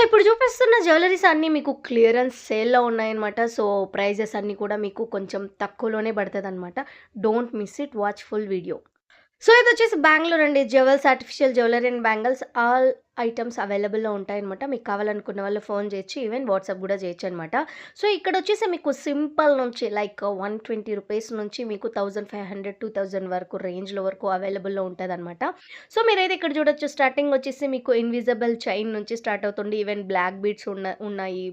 ఇప్పుడు చూపిస్తున్న జ్యువెల్లరీస్ అన్నీ మీకు క్లియరెన్స్ సేల్‌లో ఉన్నాయన్నమాట. సో, ప్రైజెస్ అన్నీ కూడా మీకు కొంచెం తక్కువలోనే పడతదనమాట. Don't miss it. Watch full video. So, ఇదొచ్చేసి బెంగుళూరు అండి. Jewels, artificial jewellery and bangles all items అవైలబుల్‌లో ఉంటాయన్నమాట. మీకు కావాలనుకున్న వాళ్ళు ఫోన్ చేయొచ్చు. ఈవెన్ వాట్సాప్ గూడా చేయొచ్చనమాట. సో, ఇక్కడొచ్చేసి మీకు సింపుల్ నుంచి లైక్ ₹120 నుంచి మీకు 1500, 2000 వరకు రేంజ్‌లో వరకు అవైలబుల్‌లో ఉంటదనమాట. సో, మీరైతే ఇక్కడ చూడొచ్చు. స్టార్టింగ్ వచ్చేసి మీకు ఇన్విజిబుల్ చైన్ నుంచి స్టార్ట్ అవుతుంది. ఈవెన్ బ్లాక్ బీడ్స్ ఉన్నాయి.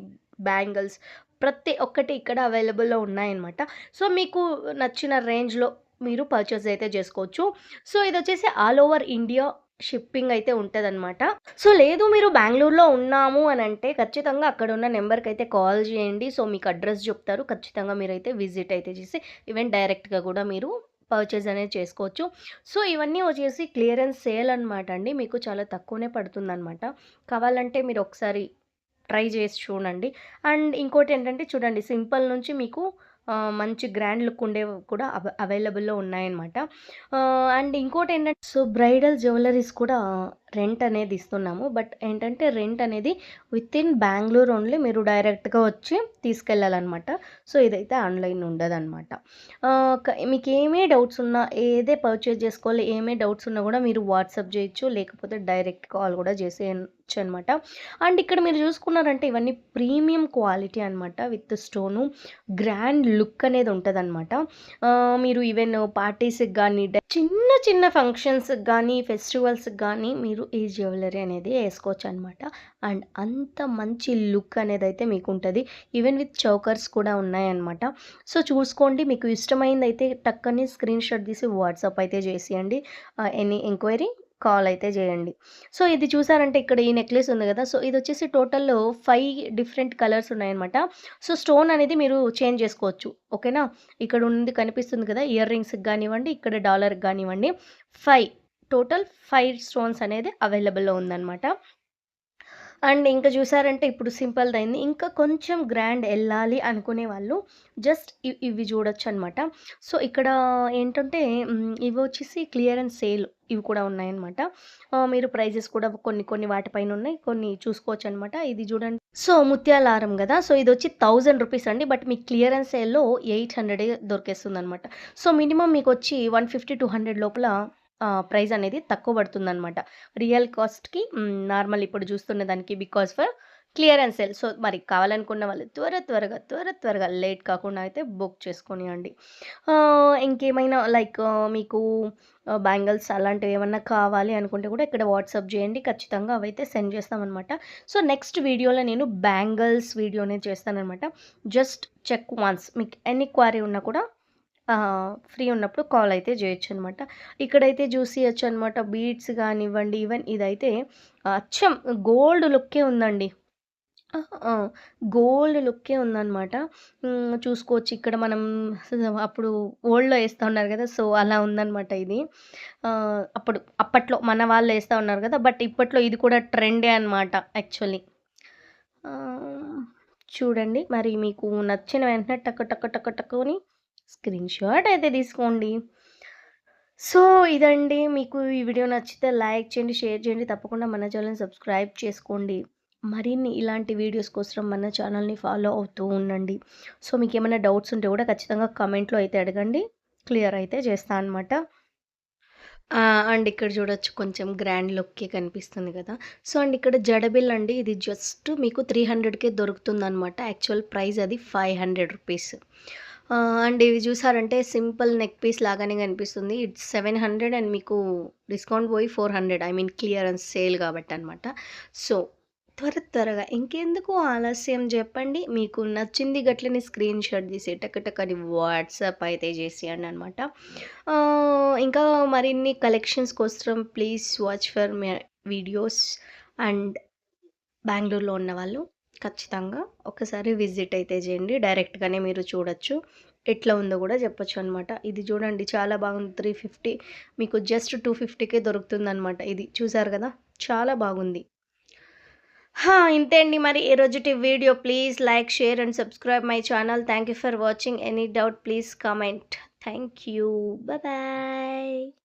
బ్యాంగిల్స్ ప్రతి ఒక్కటి ఇక్కడ అవైలబుల్‌లో ఉన్నాయన్నమాట. సో, మీకు నచ్చిన రేంజ్‌లో మీరు పర్చేస్ అయితే చేసుకోవచ్చు. సో, ఇదొచ్చేసి ఆల్ ఓవర్ ఇండియా షిప్పింగ్ అయితే ఉంటదనమాట. సో, లేదు మీరు బెంగుళూరులో ఉన్నాము అనంటే ఖచ్చితంగా అక్కడున్న నంబర్‌కైతే కాల్ చేయండి. సో, మీకు అడ్రెస్ చెప్తారు. ఖచ్చితంగా మీరైతే విజిట్ అయితే చేసి ఈవెన్ డైరెక్ట్‌గా కూడా మీరు పర్చేస్ అనేది చేసుకోవచ్చు. సో, ఇవన్నీ వచ్చేసి క్లియరెన్స్ సేల్ అనమాట అండి. మీకు చాలా తక్కువనే పడుతుందనమాట. కావాలంటే మీరు ఒకసారి ట్రై చేసి చూడండి. అండ్ ఇంకోటేంటంటే చూడండి, సింపుల్ నుంచి మీకు మంచి గ్రాండ్ లుక్ ఉండేవి కూడా అవైలబుల్‌లో ఉన్నాయన్నమాట. అండ్ ఇంకోటేంటంటే సో, బ్రైడల్ జ్యువెల్లరీస్ కూడా రెంట్ అనేది ఇస్తున్నాము. బట్ ఏంటంటే రెంట్ అనేది వితిన్ బెంగుళూరు ఓన్లీ. మీరు డైరెక్ట్‌గా వచ్చి తీసుకెళ్ళాలన్నమాట. సో, ఇదైతే ఆన్‌లైన్ ఉండదన్నమాట. మీకేమీ డౌట్స్ ఉన్నా, ఏదే పర్చేజ్ చేసుకోవాలి, ఏమే డౌట్స్ ఉన్నా కూడా మీరు వాట్సాప్ చేయొచ్చు. లేకపోతే డైరెక్ట్ కాల్ కూడా చేసేయొచ్చనమాట. అండ్ ఇక్కడ మీరు చూసుకున్నారంటే ఇవన్నీ ప్రీమియం క్వాలిటీ అనమాట. విత్ స్టోను గ్రాండ్ లుక్ అనేది ఉంటదనమాట. మీరు ఈవెన్ పార్టీస్‌కి గానీ, చిన్న చిన్న ఫంక్షన్స్‌కి గానీ, ఫెస్టివల్స్‌కి గానీ మీరు ఈ జ్యువెల్లరీ అనేది ఏసుకోవచ్చనమాట. అండ్ అంత మంచి లుక్ అనేదైతే మీకుంటది. ఈవెన్ విత్ చోకర్స్ కూడా ఉన్నాయన్నమాట. సో, చూసుకోండి. మీకు ఇష్టమైందైతే టక్కని స్క్రీన్ షాట్ తీసి వాట్సాప్ అయితే చేసేయండి. ఎనీ ఎంక్వైరీ కాల్ అయితే చేయండి. సో, ఇది చూసారంటే ఇక్కడ ఈ నెక్లెస్ ఉంది కదా! సో, ఇదొచ్చేసి టోటల్ 5 డిఫరెంట్ కలర్స్ ఉన్నాయన్నమాట. సో, స్టోన్ అనేది మీరు చేంజ్ చేసుకోవచ్చు. ఓకేనా? ఇక్కడ ఉంది కనిపిస్తుంది కదా! ఇయర్ రింగ్స్‌కి గానివ్వండి, ఇక్కడ డాలర్‌కి గానివ్వండి 5 టోటల్ 5 స్టోన్స్ అనేది అవైలబుల్‌లో ఉందన్నమాట. అండ్ ఇంకా చూసారంటే ఇప్పుడు సింపుల్‌దయింది. ఇంకా కొంచెం గ్రాండ్ ఎళ్ళాలి అనుకునే వాళ్ళు జస్ట్ ఇవి చూడొచ్చనమాట. సో, ఇక్కడ ఏంటంటే ఇవొచ్చేసి క్లియరెన్స్ సేల్ ఇవి కూడా ఉన్నాయన్నమాట. మీరు ప్రైజెస్ కూడా కొన్ని కొన్ని వాటిపైన ఉన్నాయి. కొన్ని చూసుకోవచ్చనమాట. ఇది చూడండి. సో, ముత్యాల హారం గదా! సో, ఇదొచ్చి ₹1000 అండి. బట్ మీకు క్లియరెన్స్ సేల్‌లో 800 దొరికేస్తుందనమాట. సో, మినిమమ్ మీకొచ్చి 150-200 లోపల ప్రైస్ అనేది తక్కువ పడుతుందనమాట. రియల్ కాస్ట్‌కి నార్మల్ ఇప్పుడు చూస్తున్న దానికి because for clearance sale. So, మరి కావాలనుకున్న వాళ్ళు త్వరగా లేట్ కాకుండా అయితే బుక్ చేసుకోనియండి. ఇంకేమైనా లైక్ మీకు బ్యాంగిల్స్ అలాంటివి ఏమన్నా కావాలి అనుకుంటే కూడా ఇక్కడ వాట్సాప్ చేయండి. ఖచ్చితంగా అవైతే సెండ్ చేస్తామనమాట. సో, నెక్స్ట్ వీడియోలో నేను బ్యాంగిల్స్ వీడియోనే చేస్తాననమాట. Just check once. మీకు ఎనీ క్వరీ ఉన్నా కూడా ఫ్రీ ఉన్నప్పుడు కాల్ అయితే చేయొచ్చనమాట. ఇక్కడైతే చూసియొచ్చనమాట. బీడ్స్ గానివ్వండి, ఈవెన్ ఇదైతే అచ్చం గోల్డ్ లుక్కే ఉందండి. ఆ! గోల్డ్ లుక్కే ఉందనమాట. చూసుకోవచ్చు ఇక్కడ మనం అప్పుడు ఓల్డ్‌లో ఏస్తా ఉన్నారు గదా! సో, అలా ఉందనమాట ఇది. అప్పట్లో మన వాళ్ళు ఏస్తా ఉన్నారు గదా! బట్ ఇప్పట్లో ఇది కూడా ట్రెండే అనమాట యాక్చువల్లీ. ఆహ్, చూడండి మరి మీకు నచ్చిన వెంటనే టక అని స్క్రీన్ షాట్ అయితే తీసుకోండి. సో, ఇదండి. మీకు ఈ వీడియో నచ్చితే లైక్ చేయండి, షేర్ చేయండి. తప్పకుండా మన ఛానెల్‌ని సబ్స్క్రైబ్ చేసుకోండి. మరిన్ని ఇలాంటి వీడియోస్ కోసం మన ఛానెల్‌ని ఫాలో అవుతూ ఉండండి. సో, మీకేమైనా డౌట్స్ ఉంటే కూడా ఖచ్చితంగా కామెంట్‌లో అయితే అడగండి. క్లియర్ అయితే చేస్తా అనమాట. అండ్ ఇక్కడ చూడొచ్చు కొంచెం గ్రాండ్ లుక్కే కనిపిస్తుంది కదా! సో, అండ్ ఇక్కడ జడబిల్ అండి. ఇది జస్ట్ మీకు 300కే దొరుకుతుందనమాట. యాక్చువల్ ప్రైస్ అది ₹500. అండ్ ఇవి చూసారంటే సింపుల్ నెక్ పీస్ లాగానే కనిపిస్తుంది. ఇట్స్ 700 అండ్ మీకు డిస్కౌంట్ పోయి 400 ఐ మీన్ క్లియరెన్స్ సేల్ కాబట్టనమాట. సో, త్వరగా ఇంకెందుకు ఆలస్యం చెప్పండి. మీకు నచ్చింది గట్లనే స్క్రీన్ షాట్ తీసి టక అని వాట్సాప్ అయితే చేసేయండనమాట. ఇంకా మరిన్ని కలెక్షన్స్ కోసం please watch for my videos. And బెంగుళూరులో ఉన్నవాళ్ళు ఖచ్చితంగా ఒకసారి విజిట్ అయితే చేయండి. డైరెక్ట్‌గానే మీరు చూడొచ్చు. ఎట్లా ఉందో కూడా చెప్పొచ్చనమాట. ఇది చూడండి చాలా బాగుంది. 350 మీకు జస్ట్ 250కే దొరుకుతుందనమాట. ఇది చూసారు కదా! చాలా బాగుంది. ఇంతే అండి మరి ఈరోజుటి video. Please like, share and subscribe my channel. Thank you for watching. Any doubt please comment. Thank you. Bye.